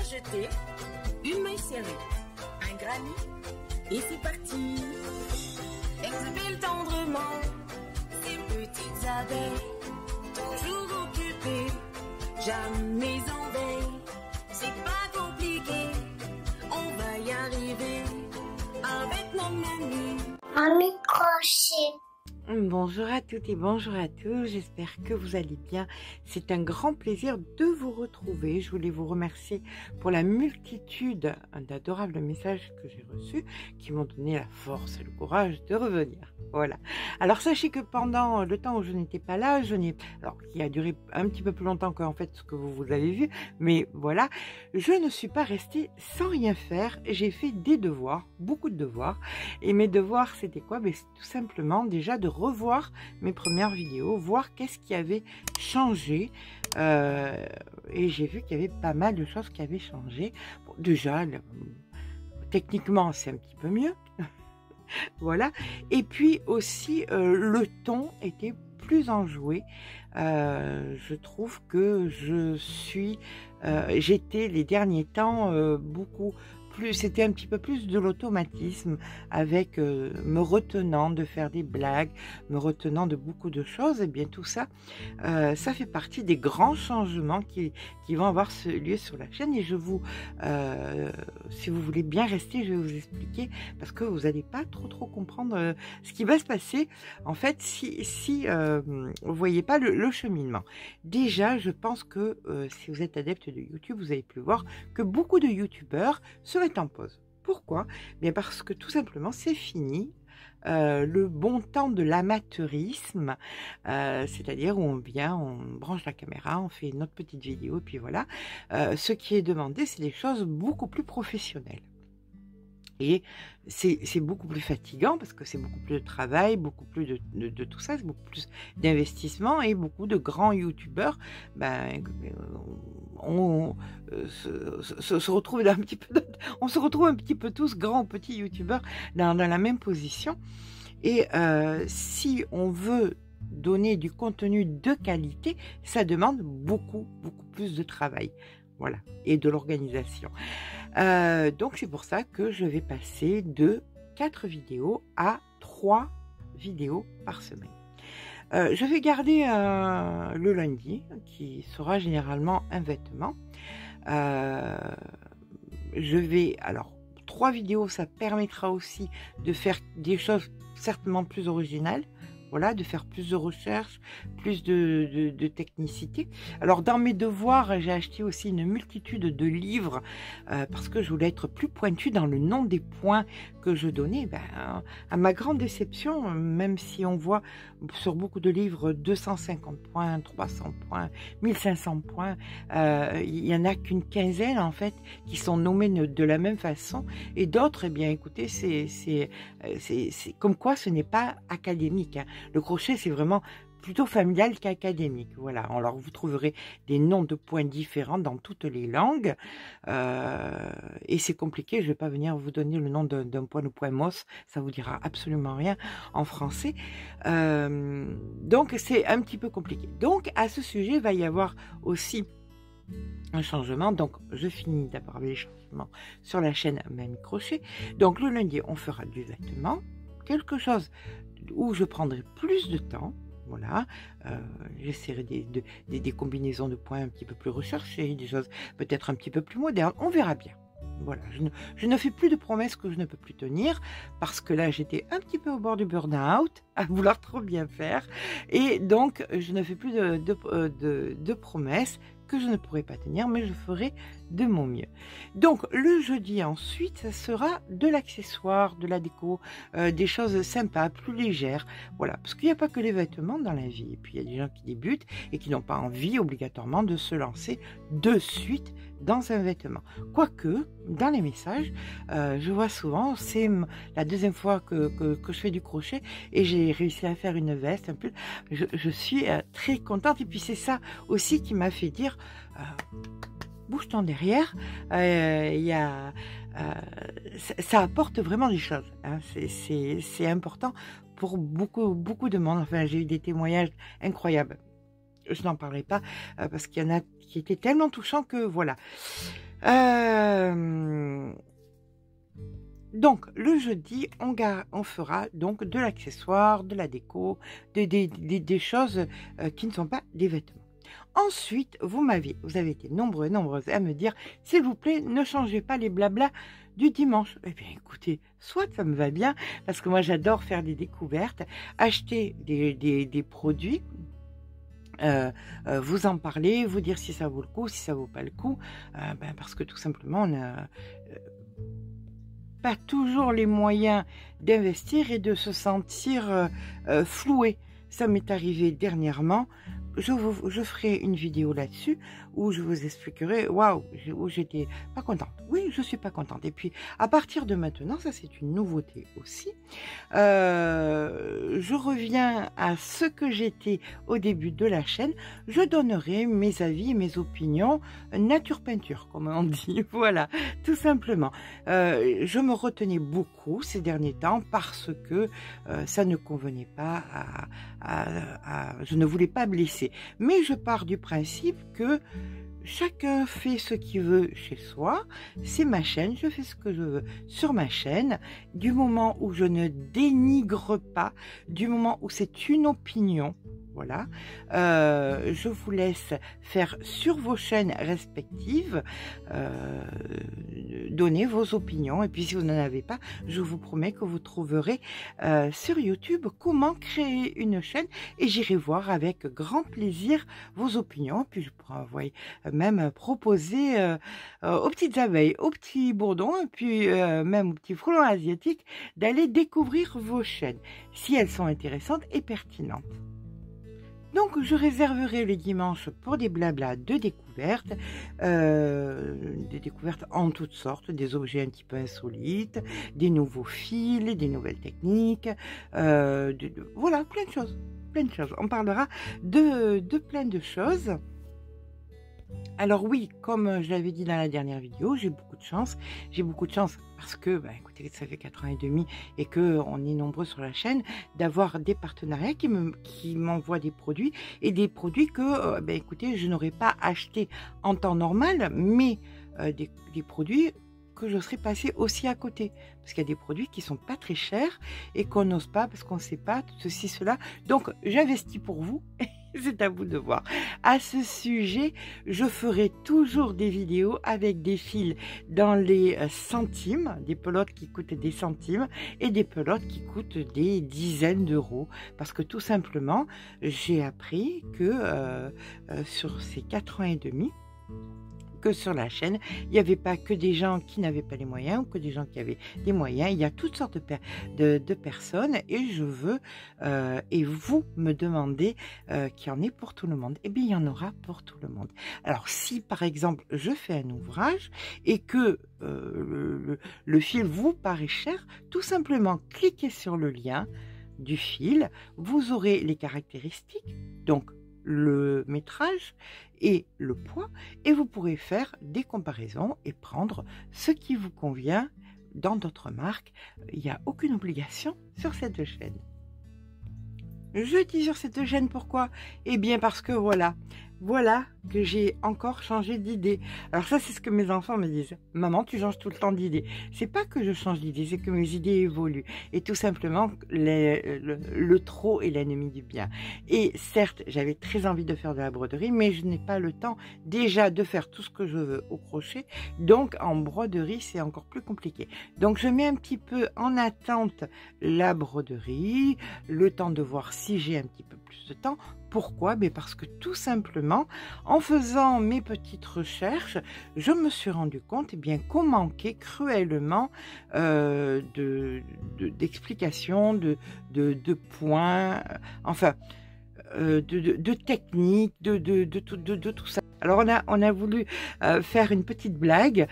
jeter, une main serrée, un granit, et c'est parti. Exhibile tendrement ces petites abeilles, toujours occupées, jamais en veille. C'est pas compliqué, on va y arriver avec mon menu. Un microchet. Bonjour à toutes et bonjour à tous, j'espère que vous allez bien. C'est un grand plaisir de vous retrouver. Je voulais vous remercier pour la multitude d'adorables messages que j'ai reçus qui m'ont donné la force et le courage de revenir. Voilà. Alors sachez que pendant le temps où je n'étais pas là, qui a duré un petit peu plus longtemps qu'en fait ce que vous avez vu, mais voilà, je ne suis pas restée sans rien faire. J'ai fait des devoirs, beaucoup de devoirs. Et mes devoirs, c'était quoi? C'est tout simplement déjà de revoir mes premières vidéos, voir qu'est-ce qui avait changé. Et j'ai vu qu'il y avait pas mal de choses qui avaient changé. Bon, déjà, techniquement, c'est un petit peu mieux. Voilà. Et puis aussi, le ton était plus enjoué. Je trouve que j'étais les derniers temps beaucoup plus, c'était un petit peu plus de l'automatisme avec me retenant de faire des blagues, me retenant de beaucoup de choses. Et bien tout ça, ça fait partie des grands changements qui vont avoir lieu sur la chaîne. Et si vous voulez bien rester, je vais vous expliquer parce que vous n'allez pas trop comprendre ce qui va se passer. En fait, si vous voyez pas le cheminement. Déjà, je pense que si vous êtes adepte de YouTube, vous avez pu voir que beaucoup de YouTubeurs se mettent en pause. Pourquoi? Bien parce que tout simplement, c'est fini. Le bon temps de l'amateurisme, c'est-à-dire où on vient, on branche la caméra, on fait notre petite vidéo, et puis voilà. Ce qui est demandé, c'est des choses beaucoup plus professionnelles. Et c'est beaucoup plus fatigant parce que c'est beaucoup plus de travail, beaucoup plus de tout ça, c'est beaucoup plus d'investissement et beaucoup de grands youtubeurs on se retrouve on se retrouve un petit peu tous, grands ou petits youtubeurs, dans la même position. Et si on veut donner du contenu de qualité, ça demande beaucoup plus de travail. Voilà, et de l'organisation. Donc c'est pour ça que je vais passer de 4 vidéos à 3 vidéos par semaine. Je vais garder le lundi, qui sera généralement un vêtement. Alors 3 vidéos, ça permettra aussi de faire des choses certainement plus originales. Voilà, de faire plus de recherches, plus de technicité. Alors, dans mes devoirs, j'ai acheté aussi une multitude de livres parce que je voulais être plus pointue dans le nom des points que je donnais. À ma grande déception, même si on voit sur beaucoup de livres 250 points, 300 points, 1500 points, il n'y en a qu'une quinzaine, en fait, qui sont nommés de la même façon. Et d'autres, eh bien, écoutez, c'est comme quoi ce n'est pas académique, hein. Le crochet, c'est vraiment plutôt familial qu'académique. Voilà. Alors, vous trouverez des noms de points différents dans toutes les langues. Et c'est compliqué. Je ne vais pas venir vous donner le nom d'un point, le point mos. Ça vous dira absolument rien en français. Donc, c'est un petit peu compliqué. Donc, à ce sujet, il va y avoir aussi un changement. Donc, je finis d'abord avec les changements sur la chaîne Mamie Crochet. Donc, le lundi, on fera du vêtement. Quelque chose où je prendrai plus de temps, voilà, j'essaierai des combinaisons de points un petit peu plus recherchées, des choses peut-être un petit peu plus modernes, on verra bien. Voilà, je ne fais plus de promesses que je ne peux plus tenir, parce que là j'étais un petit peu au bord du burn-out, à vouloir trop bien faire, et donc je ne fais plus de promesses que je ne pourrai pas tenir, mais je ferai de mon mieux. Donc le jeudi ensuite, ça sera de l'accessoire, de la déco, des choses sympas, plus légères, voilà, parce qu'il n'y a pas que les vêtements dans la vie, et puis il y a des gens qui débutent et qui n'ont pas envie obligatoirement de se lancer de suite dans un vêtement. Quoique, dans les messages, je vois souvent, c'est la deuxième fois que je fais du crochet et j'ai réussi à faire une veste, un pull. Je suis très contente, et puis c'est ça aussi qui m'a fait dire bouge ton derrière, ça apporte vraiment des choses, hein. C'est important pour beaucoup de monde. Enfin, j'ai eu des témoignages incroyables. Je n'en parlerai pas parce qu'il y en a qui étaient tellement touchants que voilà. Donc, le jeudi, on fera donc de l'accessoire, de la déco, des choses qui ne sont pas des vêtements. Ensuite, vous avez été nombreux et nombreuses à me dire, s'il vous plaît, ne changez pas les blablas du dimanche. Eh bien, écoutez, soit ça me va bien, parce que moi, j'adore faire des découvertes, acheter des produits, vous en parler, vous dire si ça vaut le coup, si ça vaut pas le coup, parce que tout simplement, on n'a pas toujours les moyens d'investir et de se sentir floué. Ça m'est arrivé dernièrement. Je ferai une vidéo là-dessus où je vous expliquerai, waouh, où j'étais pas contente. Oui, je suis pas contente. Et puis, à partir de maintenant, ça c'est une nouveauté aussi, je reviens à ce que j'étais au début de la chaîne. Je donnerai mes avis et mes opinions nature peinture, comme on dit. Voilà, tout simplement. Je me retenais beaucoup ces derniers temps parce que ça ne convenait pas je ne voulais pas blesser. Mais je pars du principe que chacun fait ce qu'il veut chez soi. C'est ma chaîne, je fais ce que je veux sur ma chaîne. Du moment où je ne dénigre pas, du moment où c'est une opinion, voilà, je vous laisse faire sur vos chaînes respectives, donner vos opinions. Et puis si vous n'en avez pas, je vous promets que vous trouverez sur YouTube comment créer une chaîne et j'irai voir avec grand plaisir vos opinions. Puis je pourrais même proposer aux petites abeilles, aux petits bourdons et puis même aux petits frelons asiatiques d'aller découvrir vos chaînes si elles sont intéressantes et pertinentes. Donc, je réserverai les dimanches pour des blablas de découvertes, des découvertes en toutes sortes, des objets un petit peu insolites, des nouveaux fils, des nouvelles techniques, voilà, plein de choses. On parlera de plein de choses. Alors oui, comme je l'avais dit dans la dernière vidéo, j'ai beaucoup de chance. J'ai beaucoup de chance parce que, écoutez, ça fait 4 ans et demi et qu'on est nombreux sur la chaîne, d'avoir des partenariats qui m'envoient des produits et des produits que, écoutez, je n'aurais pas acheté en temps normal, mais des produits que je serais passée aussi à côté. Parce qu'il y a des produits qui sont pas très chers et qu'on n'ose pas parce qu'on ne sait pas, ceci, cela. Donc, j'investis pour vous. C'est à vous de voir. À ce sujet, je ferai toujours des vidéos avec des fils dans les centimes, des pelotes qui coûtent des centimes et des pelotes qui coûtent des dizaines d'euros. Parce que tout simplement, j'ai appris que sur ces 4 ans et demi, que sur la chaîne, il n'y avait pas que des gens qui n'avaient pas les moyens ou que des gens qui avaient des moyens. Il y a toutes sortes de personnes et je veux, et vous me demandez qu'il y en ait pour tout le monde. Eh bien, il y en aura pour tout le monde. Alors, si par exemple, je fais un ouvrage et que le fil vous paraît cher, tout simplement, cliquez sur le lien du fil. Vous aurez les caractéristiques, donc le métrage et le poids, et vous pourrez faire des comparaisons et prendre ce qui vous convient dans d'autres marques. Il n'y a aucune obligation sur cette chaîne. Je dis sur cette chaîne pourquoi? Eh bien parce que voilà que j'ai encore changé d'idée. Alors ça, c'est ce que mes enfants me disent. Maman, tu changes tout le temps d'idée. C'est pas que je change d'idée, c'est que mes idées évoluent. Et tout simplement, le trop est l'ennemi du bien. Et certes, j'avais très envie de faire de la broderie, mais je n'ai pas le temps déjà de faire tout ce que je veux au crochet. Donc, en broderie, c'est encore plus compliqué. Donc, je mets un petit peu en attente la broderie, le temps de voir si j'ai un petit peu plus de temps. Pourquoi? Parce que tout simplement, en faisant mes petites recherches, je me suis rendu compte qu'on manquait cruellement d'explications, de points, enfin, de techniques, de tout ça. Alors on a voulu faire une petite blague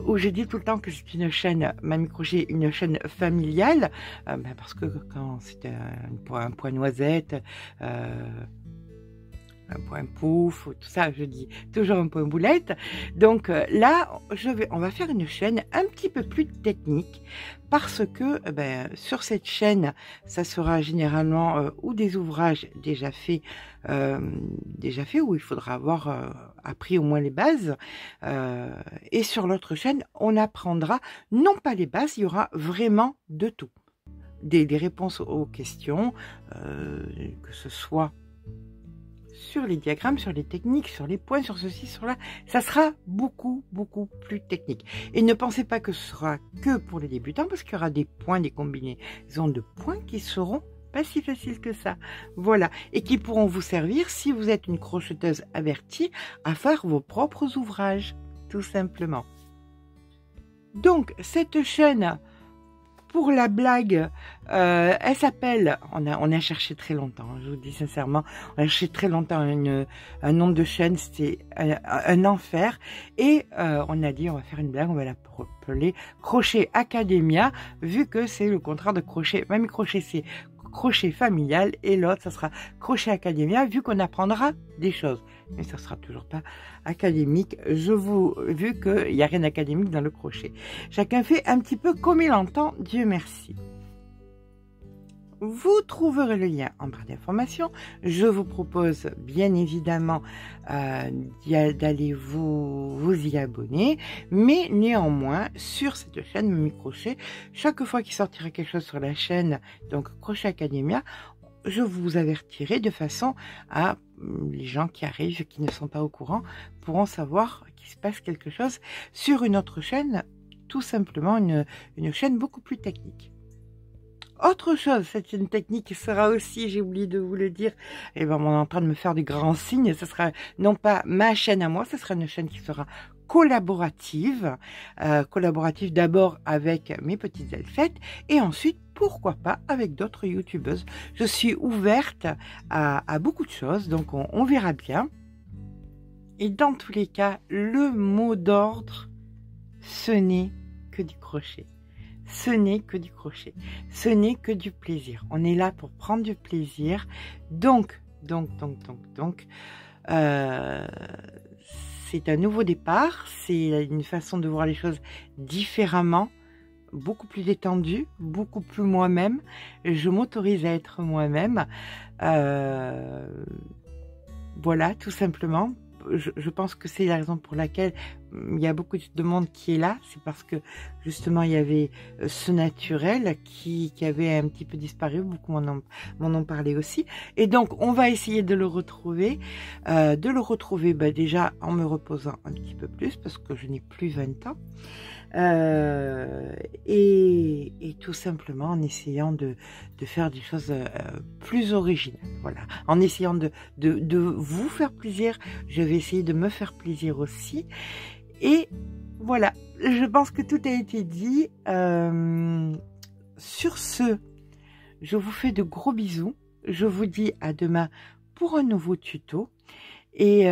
où j'ai dit tout le temps que c'est une chaîne, Mamie Crochet, une chaîne familiale, parce que quand c'était un point noisette, un point pouf, tout ça, je dis toujours un point boulette. Donc là, on va faire une chaîne un petit peu plus technique parce que sur cette chaîne, ça sera généralement ou des ouvrages déjà faits, où il faudra avoir appris au moins les bases. Et sur l'autre chaîne, on apprendra non pas les bases, il y aura vraiment de tout. Des réponses aux questions, que ce soit sur les diagrammes, sur les techniques, sur les points, sur ceci, sur là, ça sera beaucoup plus technique. Et ne pensez pas que ce sera que pour les débutants, parce qu'il y aura des points, des combinaisons de points qui seront pas si faciles que ça. Voilà. Et qui pourront vous servir, si vous êtes une crocheteuse avertie, à faire vos propres ouvrages, tout simplement. Donc, cette chaîne, pour la blague, elle s'appelle, on a cherché très longtemps, je vous dis sincèrement, on a cherché très longtemps un nom de chaîne, c'était un enfer, et on a dit on va faire une blague, on va l'appeler Crochet Academia, vu que c'est le contraire de crochet, Mamie Crochet c'est crochet familial, et l'autre ça sera Crochet Academia, vu qu'on apprendra des choses. Mais ça sera toujours pas académique, vu qu'il n'y a rien d'académique dans le crochet. Chacun fait un petit peu comme il entend, Dieu merci. Vous trouverez le lien en barre d'information. Je vous propose bien évidemment d'aller vous y abonner, mais néanmoins sur cette chaîne Mamie Crochet, chaque fois qu'il sortira quelque chose sur la chaîne, donc Crochet Academia, je vous avertirai de façon à les gens qui arrivent, qui ne sont pas au courant, pourront savoir qu'il se passe quelque chose sur une autre chaîne, tout simplement une chaîne beaucoup plus technique. Autre chose, c'est une technique qui sera aussi, j'ai oublié de vous le dire, et ben on est en train de me faire des grands signes, ce sera non pas ma chaîne à moi, ce sera une chaîne qui sera collaborative, collaborative d'abord avec mes petites elfettes, et ensuite, pourquoi pas, avec d'autres youtubeuses. Je suis ouverte à beaucoup de choses, donc on verra bien. Et dans tous les cas, le mot d'ordre, ce n'est que du crochet. Ce n'est que du crochet. Ce n'est que du plaisir. On est là pour prendre du plaisir. Donc, c'est un nouveau départ. C'est une façon de voir les choses différemment, beaucoup plus détendue, beaucoup plus moi-même. Je m'autorise à être moi-même. Voilà, tout simplement. Je pense que c'est la raison pour laquelle il y a beaucoup de monde qui est là. C'est parce que justement il y avait ce naturel qui avait un petit peu disparu. Beaucoup m'en ont parlé aussi. Et donc on va essayer de le retrouver. Déjà en me reposant un petit peu plus parce que je n'ai plus 20 ans. Et tout simplement en essayant de faire des choses plus originales. Voilà, en essayant de vous faire plaisir, je vais essayer de me faire plaisir aussi. Et voilà, je pense que tout a été dit. Sur ce, je vous fais de gros bisous. Je vous dis à demain pour un nouveau tuto. Et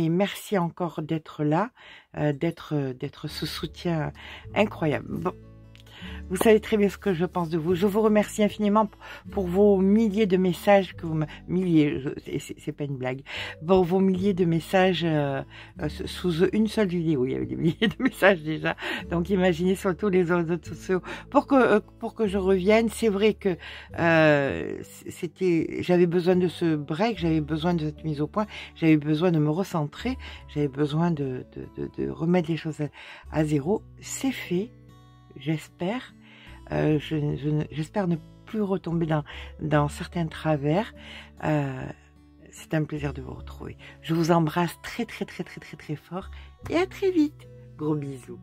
merci encore d'être là, d'être ce soutien incroyable. Bon, vous savez très bien ce que je pense de vous. Je vous remercie infiniment pour vos milliers de messages que vous c'est pas une blague. Bon, vos milliers de messages sous une seule vidéo. Il y avait des milliers de messages déjà. Donc imaginez sur tous les autres sociaux pour que je revienne. C'est vrai que j'avais besoin de ce break, j'avais besoin de cette mise au point, j'avais besoin de me recentrer, j'avais besoin de remettre les choses à zéro. C'est fait. J'espère. J'espère ne plus retomber dans certains travers. C'est un plaisir de vous retrouver. Je vous embrasse très fort et à très vite. Gros bisous.